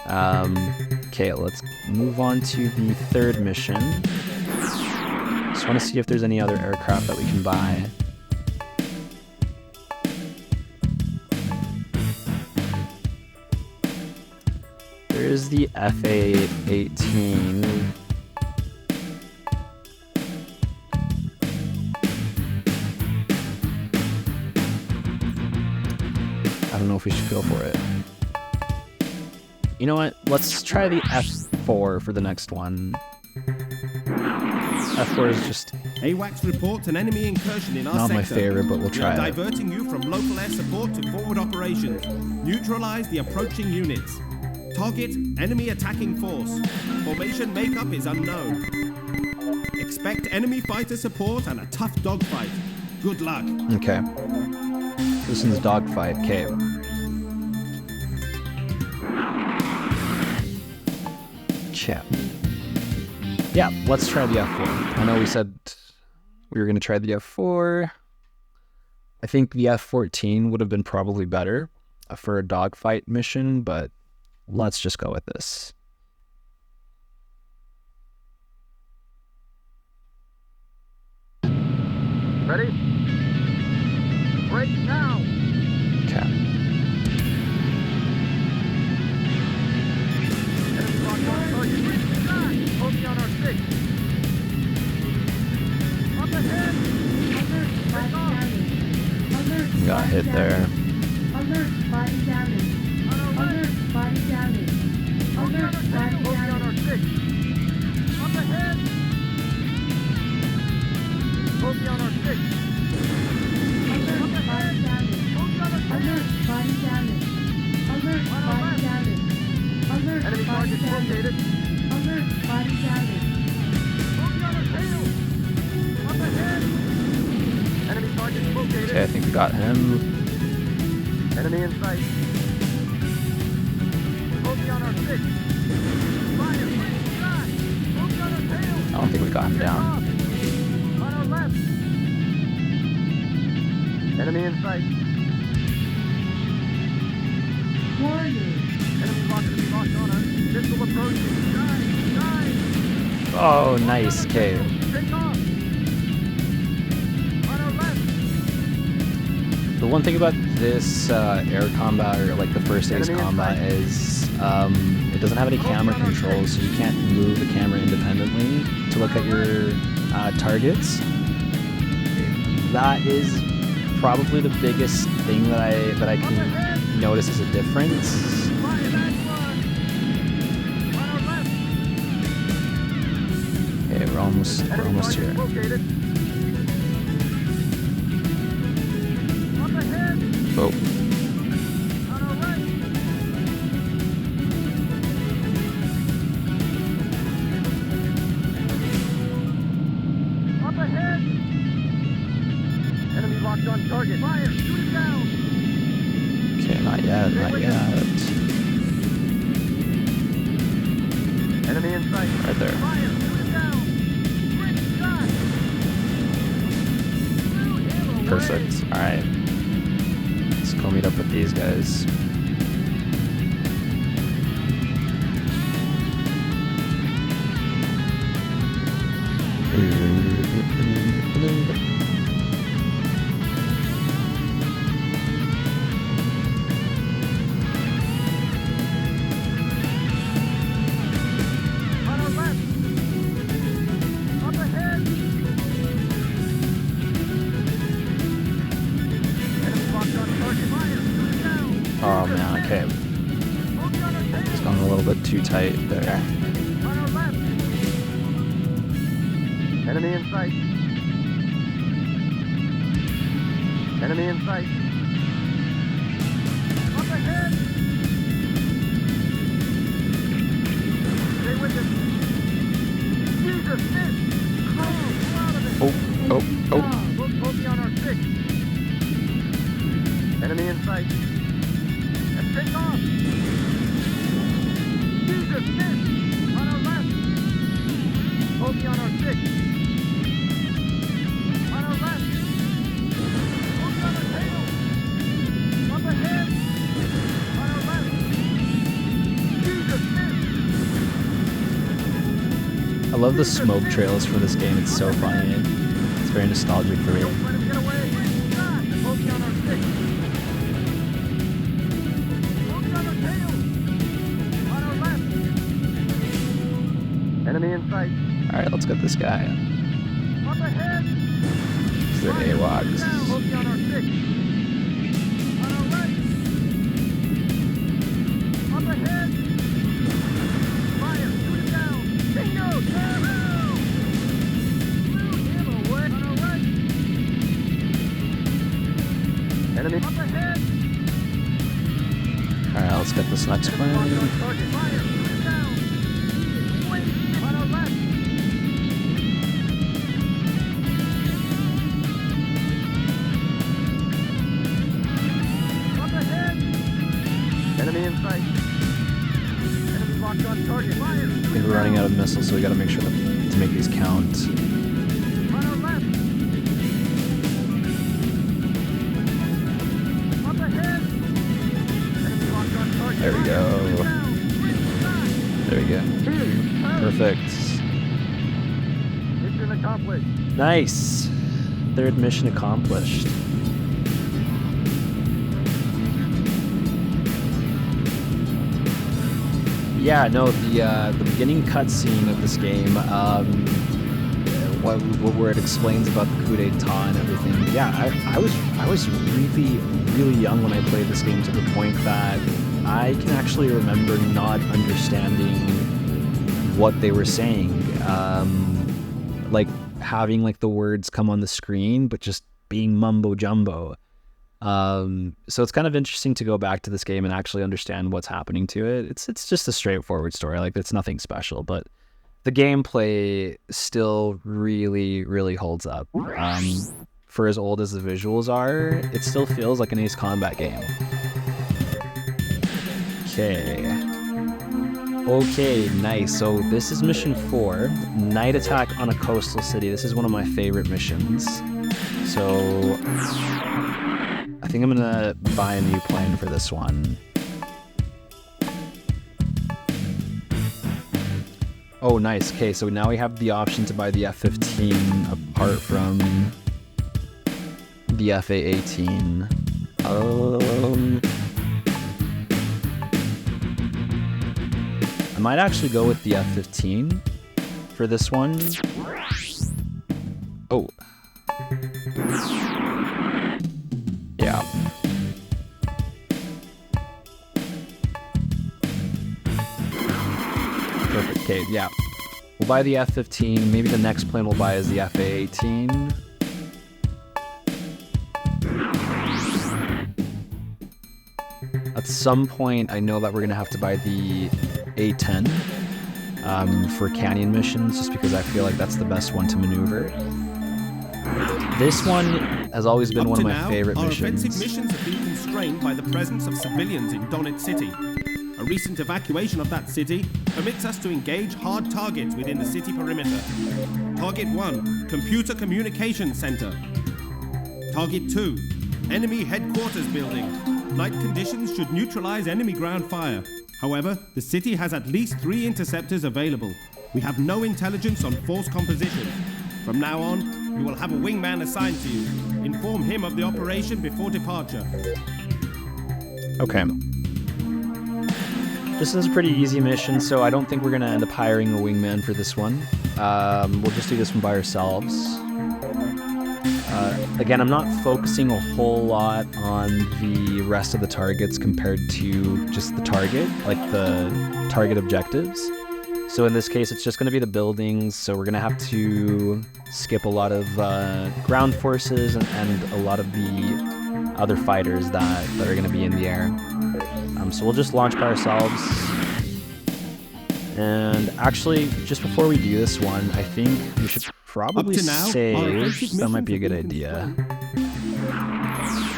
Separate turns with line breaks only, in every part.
Okay, let's move on to the third mission. Just want to see if there's any other aircraft that we can buy. There's the FA-18. I don't know if we should go for it. You know what? Let's try the F4 for the next one. F4 is just
AWACS reports an enemy incursion in our
not
sector.
my favorite, but we'll try it.
Diverting you from local air support to forward operations. Neutralize the approaching units. Target enemy attacking force. Formation makeup is unknown. Expect enemy fighter support and a tough dogfight. Good luck.
Okay. This one's dogfight. Okay. Chat. Yeah, let's try the F4. I know we said we were going to try the F4. I think the F-14 would have been probably better for a dogfight mission, but let's just go with this.
Ready? Break now!
Okay.
Enemy locked on target. Focus on our 6. Up ahead!
Got hit there.
Alert, body damage. Alert, body damage. Alert, body
Focus on our 6. Up ahead! Focus on our 6.
Alert, body damage. Alert, body damage. Alert, body damage. Alert,
Enemy
body
target
damage.
located.
Alert, body damage.
Focus on our tail! Up ahead! Enemy target located.
Okay, I think we got him.
Enemy in sight. Focus on our 6. Fire! Sky! Focus on our tail!
I don't think we got him down.
On our left! Enemy in sight.
Warning.
Enemy locked on us. Missile approaching. Dive!
Oh, nice. Okay.
Take off! On our left!
The one thing about this air combat, or like the first ace combat, is it doesn't have any camera controls, so you can't move the camera independently to look at your targets. That is probably the biggest thing that I can notice as a difference.
Fire that one! On our left!
Okay, we're almost here.
Located. Up ahead!
Oh,
On our right! Up ahead! Enemy locked on target. Fire! Shoot it down!
okay, not yet, not yet.
Enemy in sight.
Right there.
Fire! Shoot it down! Great shot! Blue him away.
Perfect. All right. Let's go meet up with these guys.
On our left! Up ahead! Enemy locked on target. Fire! Shoot it down!
Oh man, okay.
Focus on our tail!
It's gone a little bit too tight there.
On our left! Enemy in sight! Enemy in sight! Up ahead! Stay with us! Jesus, miss! Pull out of it!
Oh, oh, oh.
Focus on our 6. Enemy in sight! And take off! Jesus, miss! On our left! Focus on our 6. On our left! Focus on our tail! Up ahead! On our left! Jesus,
love the smoke trails for this game. It's so funny. It's very nostalgic for me.
Let him get away. God, the bogey on our six. Bogey on our tail. On our left. Enemy in sight.
All right, let's get this guy.
Up ahead.
These are
Fire,
AWACS.
down. Bogey on our six. On our right. Up ahead. Fire, shoot him down. Bingo! Down! Blew him away. On our right. Enemy up ahead.
All right, let's get this next
Target,
one.
fire, shoot him down. Wait, on our left. Up ahead. Enemy in sight. Enemy locked on target. Fire.
I think we're running out of missiles, so we got to make sure to make these count.
On our left. Up ahead. Enemy locked on target.
There we
Fire,
go.
shoot him down.
There we go. Perfect.
Mission accomplished.
Nice. Third mission accomplished. Yeah, no, the beginning cutscene of this game, where it explains about the coup d'état and everything. Yeah, I was really young when I played this game, to the point that I can actually remember not understanding what they were saying. Like having like the words come on the screen, but just being mumbo jumbo. So it's kind of interesting to go back to this game and actually understand what's happening to it. It's just a straightforward story. Like, it's nothing special, but the gameplay still really holds up. For as old as the visuals are, it still feels like an Ace Combat game. Okay, nice. So this is mission 4, Night Attack on a Coastal City. This is one of my favorite missions. So I think I'm gonna buy a new plane for this one. Oh, nice. Okay, so now we have the option to buy the F-15 apart from the FA-18. I might actually go with the F-15 for this one. Oh. Yeah. Perfect. Okay, yeah. We'll buy the F-15. Maybe the next plane we'll buy is the FA-18. At some point, I know that we're going to have to buy the A-10 for canyon missions, just because I feel like that's the best one to maneuver. This one has always been one of my favorite missions.
Our offensive missions have been constrained by the presence of civilians in Donetsk City. A recent evacuation of that city permits us to engage hard targets within the city perimeter. Target 1, Computer Communications Center. Target 2, Enemy Headquarters Building. Night conditions should neutralize enemy ground fire. However, the city has at least 3 interceptors available. We have no intelligence on force composition. From now on, you will have a wingman assigned to you. Inform him of the operation before departure.
Okay. This is a pretty easy mission, so I don't think we're going to end up hiring a wingman for this one. We'll just do this one by ourselves. Again, I'm not focusing a whole lot on the rest of the targets compared to just the target, like the target objectives. So in this case, it's just going to be the buildings, so we're going to have to skip a lot of ground forces and a lot of the other fighters that are going to be in the air. So we'll just launch by ourselves. And actually, just before we do this one, I think we should probably save. That might be a good idea.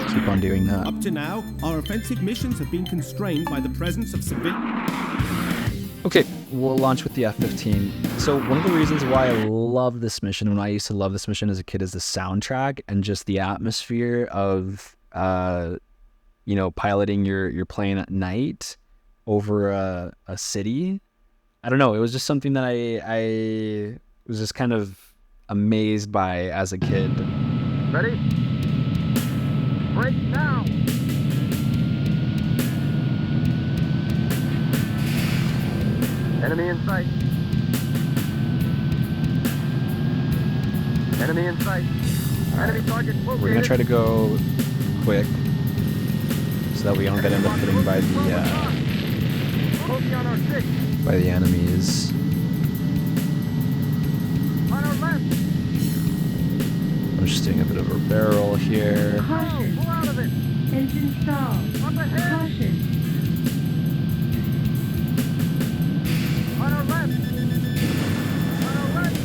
Keep on doing that.
Up to now, our offensive missions have been constrained by the presence of civilians.
Okay, we'll launch with the F-15. So one of the reasons why I love this mission, when I used to love this mission as a kid, is the soundtrack and just the atmosphere of, piloting your plane at night over a city. I don't know. It was just something that I was just kind of amazed by as a kid.
Ready? Break now! Enemy in sight. Enemy in sight. Enemy target located.
We're gonna try to go quick so that we don't get end up hitting by
Closely on our 6.
the enemies.
On our left.
I'm just doing a bit of a barrel here.
Caution.
Pull out of it.
Engine stalled.
Up ahead.
Caution.
On our left. On our right.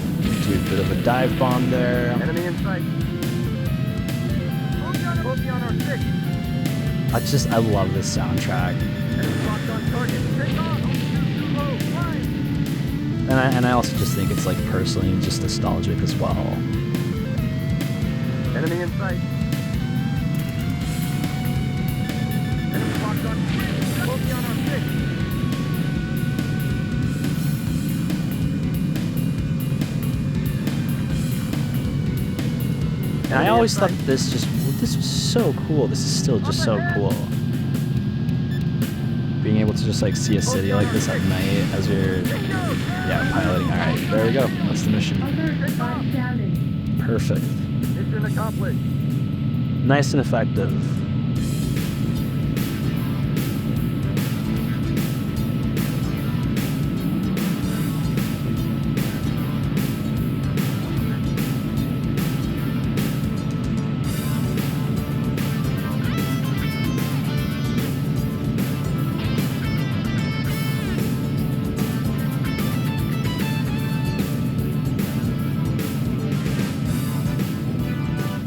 Do a bit of a dive bomb there.
Enemy in sight. Closely on our 6.
I love this soundtrack.
Enemy locked on target. Take off. Don't shoot too low. Fine.
And I also just think it's like personally just nostalgic as well.
Enemy in sight. Enemy locked on. Closely on our 6.
And I always thought this was so cool. This is still just so cool. Being able to just like see a city like this at night as you're piloting. Alright, there we go. That's the mission.
Alert. Body damage.
Perfect.
Mission accomplished.
Nice and effective.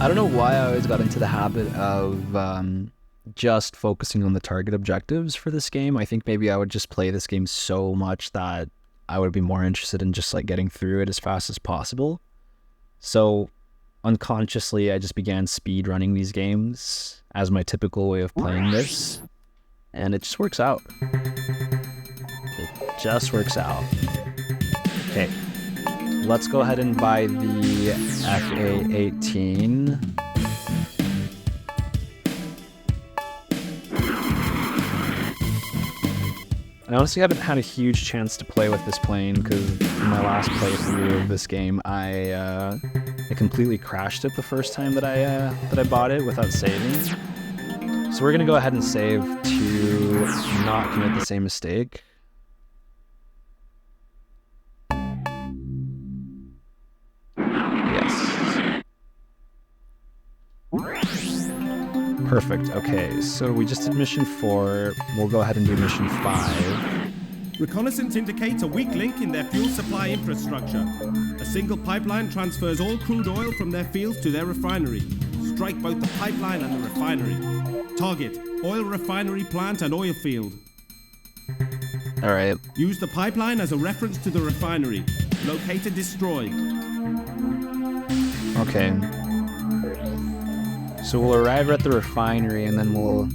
I don't know why I always got into the habit of just focusing on the target objectives for this game. I think maybe I would just play this game so much that I would be more interested in just like getting through it as fast as possible. So unconsciously, I just began speed running these games as my typical way of playing this. And it just works out. It just works out. Okay. Let's go ahead and buy the FA-18. I honestly haven't had a huge chance to play with this plane because in my last playthrough of this game, I completely crashed it the first time that I bought it without saving. So we're gonna go ahead and save to not commit the same mistake. Perfect. Okay, so we just did mission 4. We'll go ahead and do mission 5.
Reconnaissance indicates a weak link in their fuel supply infrastructure. A single pipeline transfers all crude oil from their fields to their refinery. Strike both the pipeline and the refinery. Target: oil refinery plant and oil field.
All right.
Use the pipeline as a reference to the refinery. Locate and destroy.
Okay. So we'll arrive at the refinery and then we'll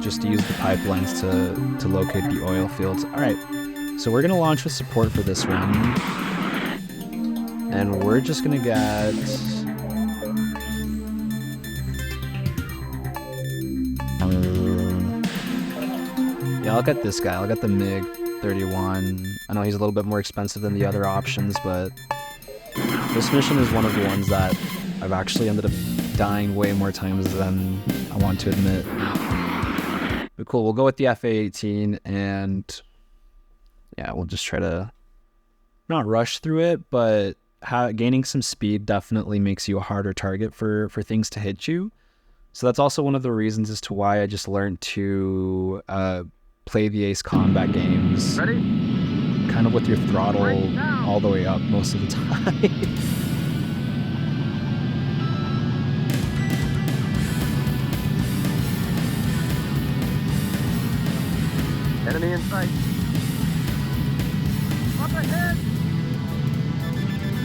just use the pipelines to locate the oil fields. All right. So we're gonna launch with support for this one, and we're just gonna get. I'll get this guy. I'll get the MiG-31. I know he's a little bit more expensive than the other options, but this mission is one of the ones that I've actually ended up dying way more times than I want to admit. But cool, we'll go with the FA-18 and we'll just try to not rush through it, but gaining some speed definitely makes you a harder target for things to hit you. So that's also one of the reasons as to why I just learned to play the Ace Combat games kind of with your throttle all the way up most of the time.
Enemy in sight. Up ahead!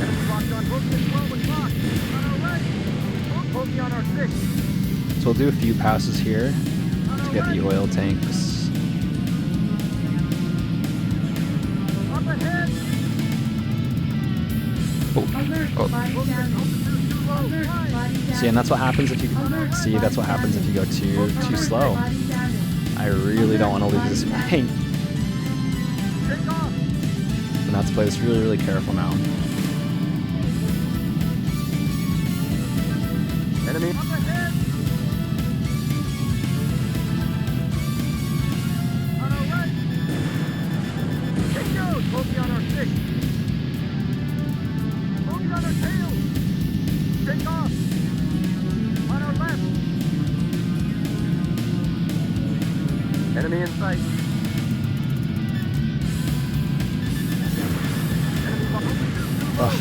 Enemy locked on Bogey 12 o'clock. On our right. Bogey on our 6.
So we'll do a few passes here to get the oil tanks.
Up
Oh.
Body damage. Alert, body damage.
See, and that's what happens if you see. That's what happens if you go too slow.
Body damage.
I really don't want to lose this fight.
Take off!
I'm gonna have to play this really careful now.
Enemy up ahead! On our right! Take note! Bogey on our 6! Bogey on our tail! Take off! On our left! Enemy in sight! Enemy behind!
Ugh.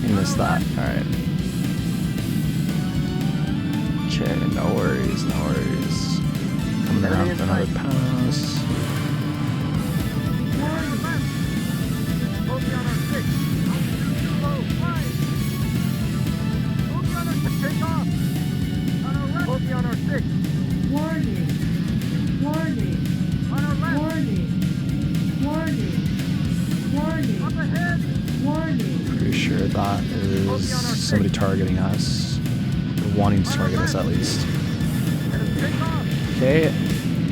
I missed that. Alright. Okay, no worries. Coming around for another pass.
Bogey on our 6! Too low! Flying! Bogey on our 6! Take off! On our left! Bogey on our 6!
Warning. Warning.
On our left!
Warning. Warning. Warning.
Up ahead!
Warning.
Pretty sure that is somebody targeting us. Or wanting to target us at least.
Enemy take off!
Okay.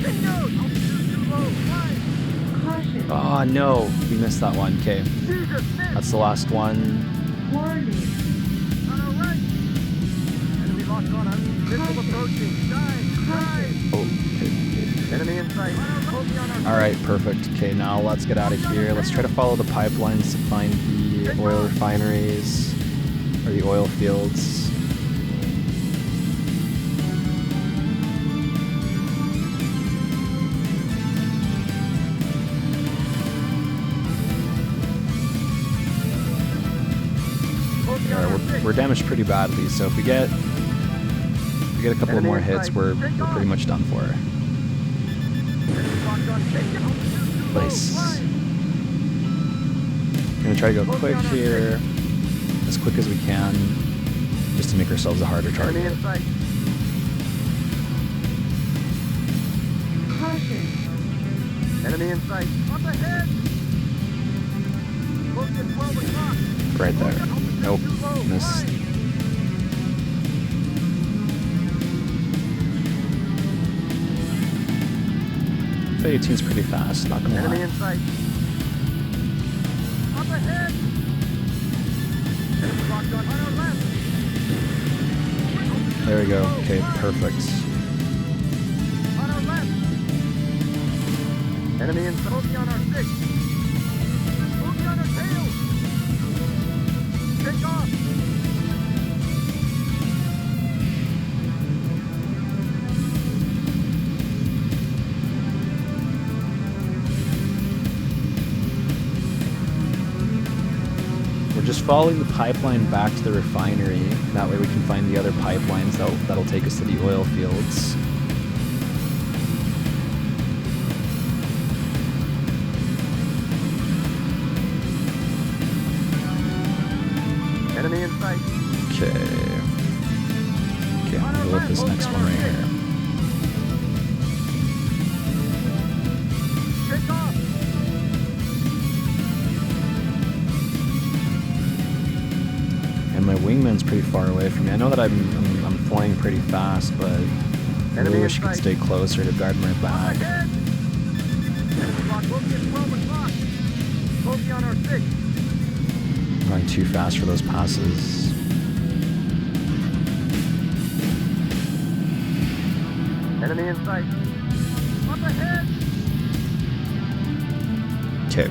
Take note! Too low! Flying!
Caution.
Oh no, we missed that one. Okay.
Jesus! Missed!
That's the last one.
Warning.
On our right! Enemy locked on us! Missile approaching! Dive!
Oh, okay.
Enemy in sight! Bogey on our
Alright, perfect. Okay, now let's get out of here. Let's try to follow the pipelines to find the oil refineries or the oil fields.
Bogey on our
Alright,
6!
we're damaged pretty badly, so if we get a couple of more hits, we're pretty much done for.
Enemy locked on! Take note!
Nice.
Flying!
I'm gonna try to go quick here, as quick as we can, just to make ourselves a harder
Enemy
target.
in sight!
Caution.
Enemy in sight! Up ahead! Bogey at 12 o'clock!
Right there. Nope, missed. The 18's pretty fast, not gonna
Enemy
lie.
in sight! Up ahead! Enemy locked on our left!
There we go. Okay, perfect.
On our left! Enemy in sight! Bogey on our 6! Bogey on our tail! Take off!
We're just following the pipeline back to the refinery. That way we can find the other pipelines that'll take us to the oil fields.
Enemy in sight!
Okay. Okay, I'm gonna go with this next one right here.
Take off!
And my wingman's pretty far away from me. I know that I'm flying pretty fast, but I
Enemy
really
in
wish you could
sight.
stay closer to guard my back.
Ahead! Enemy locked. Bogey at 12 o'clock! Bogey on our 6!
I'm going too fast for those passes.
Enemy in sight! Up ahead!
Okay,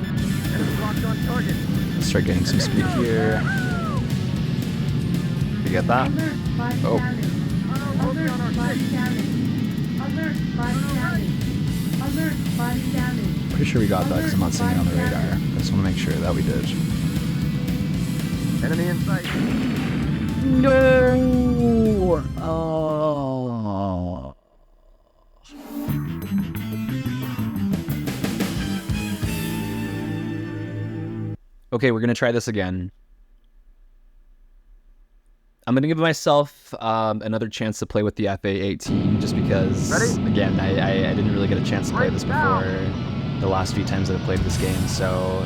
Enemy locked on target!
let's start getting some speed here. You get that?
Alert. Body
Oh.
damage.
Bogey on our
Alert. Body
6!
damage. Alert. Body damage. Alert. Body damage.
Pretty sure we got that because I'm not seeing it on the radar. I just want to make sure that we did.
Enemy in sight!
No! Oh. Okay, we're gonna try this again. I'm gonna give myself another chance to play with the FA-18 just because,
Ready?
again, I didn't really get a chance to play this
Now.
before the last few times that I played this game, so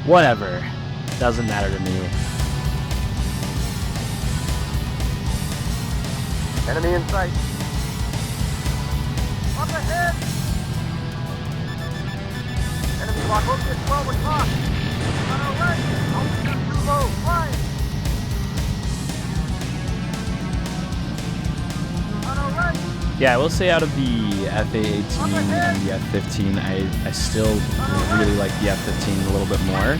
whatever. Doesn't matter to me.
Enemy in sight. Up ahead! Enemy lock over at 12 o'clock. On our right. Altitude too low. Flying. On our right.
Yeah, I will say out of the FA-18 and the F-15, I still really like the F-15 a little bit more.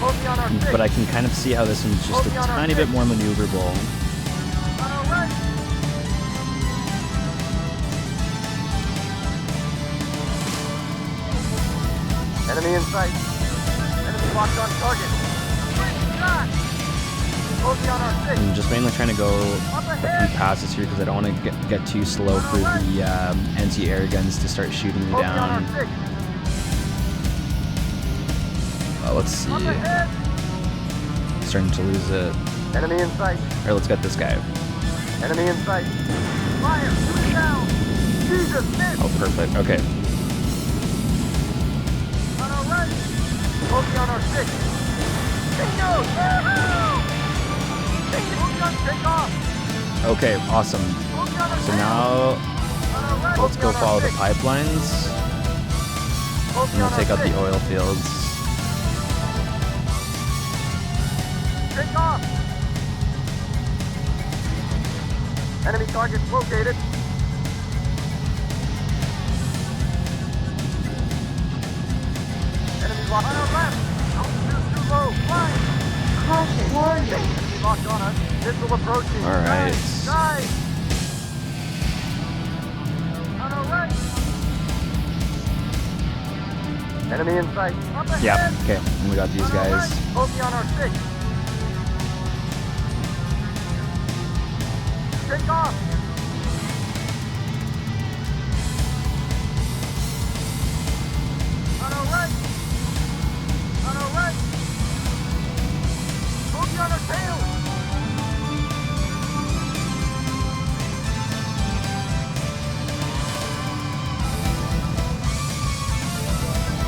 Bogey on our 6.
But I can kind of see how this one's just a tiny bit more maneuverable.
On our right. Enemy in sight. Enemy locked on target. Great shot. Bogey on our 6.
I'm just mainly trying to go a few passes here because I don't want to get too slow for the anti-air guns to start shooting me
Bogey on our
down.
6.
Let's see.
Up ahead.
Starting to lose it.
Enemy in sight.
Alright, let's get this guy.
Enemy in sight. Fire. Shoot it down. Jesus, miss.
Oh, perfect. Okay.
On our right. Bogey on our 6. Bingo! Woohoo! Bogey on take off.
Okay, awesome.
Bogey on our
So
tail.
now
On our right.
let's
Bogey
go
on our
follow the
6.
pipelines
Bogey
and we'll
on
take
our
out the
6.
oil fields.
Take off. Enemy targets located. Enemy locked on our left. Altitude too low. Flying.
Caution. Warning.
Enemy locked on us. Missile approaching.
All right.
Dive. On our right. Enemy in sight. Up ahead.
Yeah, okay. And we got these
On our
guys.
right. Bogey on our 6. Take off. On our right. On our right. Bogey on our tail.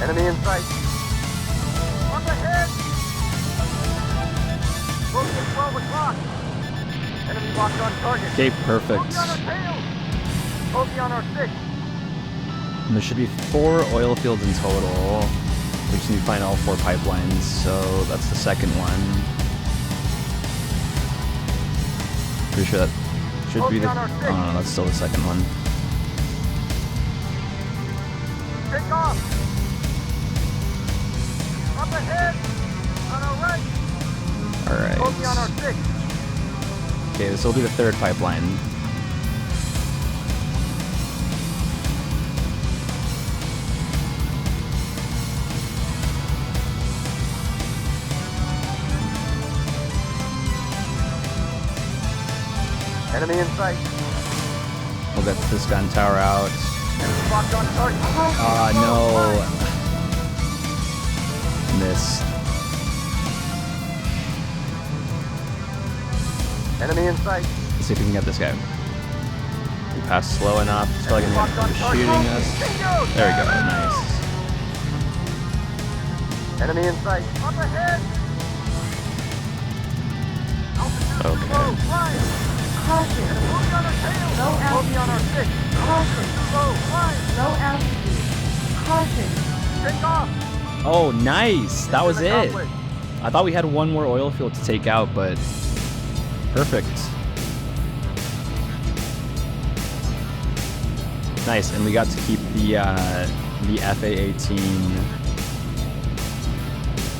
Enemy in sight. Up ahead. Bogey at 12 o'clock. Enemy locked on target.
Okay, perfect.
Bogey on our tail. Bogey on our 6.
And there should be 4 oil fields in total. We just need to find all 4 pipelines, so that's the second one. Pretty sure that should be the... Oh no, that's still the second one.
Take off. Up ahead. On our right. Bogey on our
Alright.
6.
Okay, this will be the third pipeline.
Enemy in sight.
We'll get this gun tower out.
Enemy locked on target.
Ah, no. Missed.
Enemy in sight.
Let's see if we can get this guy. We passed slow enough. It's probably gonna
Locked on
be
target.
shooting us.
Bingo!
There we go. Nice.
Enemy in sight. Up ahead. Altitude
Okay.
too low. Flying.
Caution.
Bogey on our tail.
Low
Bogey on our 6.
Caution.
Too low. Flying.
Low altitude. Caution.
Take off.
Oh, nice. That was
Mission
it.
accomplished.
I thought we had one more oil field to take out, but perfect. Nice, and we got to keep the FA-18.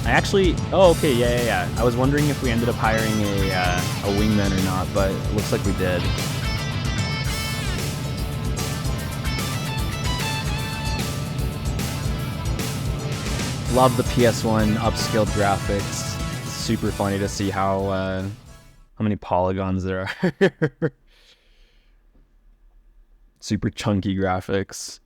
I actually, oh, okay, yeah. I was wondering if we ended up hiring a wingman or not, but it looks like we did. Love the PS1 upscaled graphics. Super funny to see how many polygons there are. Super chunky graphics.